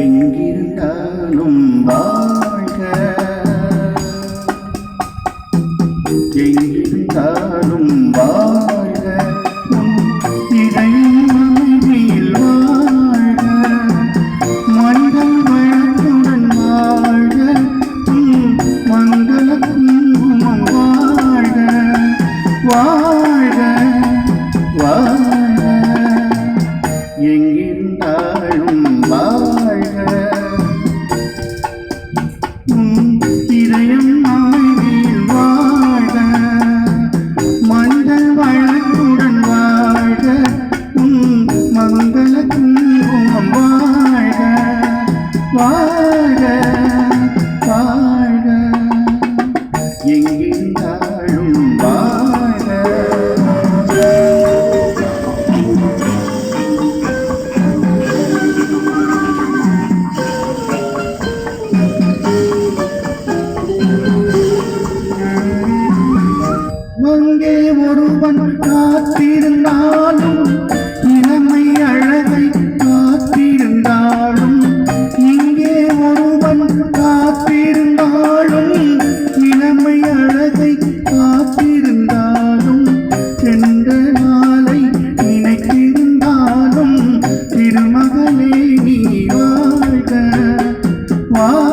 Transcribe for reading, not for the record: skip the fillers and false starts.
எங்கிருந்தாலும் வாழ்க, எங்கிருந்தாலும் வாழ்க, இறையும் அமைதியில் வாழ்க, மனிதன் வளத்துடன் வாழ்க, மங்கள குங்குமம் வாழ்க, வாழ்க வாழ்க, எங்கிருந்தாலும் வாழ்க, இதயம் அமைதியில் வாழ்க, மனிதன் வளத்துடன் வாழ்க, மங்கள குங்குமம் வாழ்க, வாழ்க வாழ்க, எங்கிருந்தாலும் வாழ்க. அங்கே ஒருவன் காத்திருந்தாலும், இளமை அழகை காத்திருந்தாலும், இங்கே ஒருவன் காத்திருந்தாலும், இளமை அழகை காத்திருந்தாலும், சென்ற நாளை நினைத்திருந்தாலும், திருமகளே நீ வாழ்க, வாழ்க.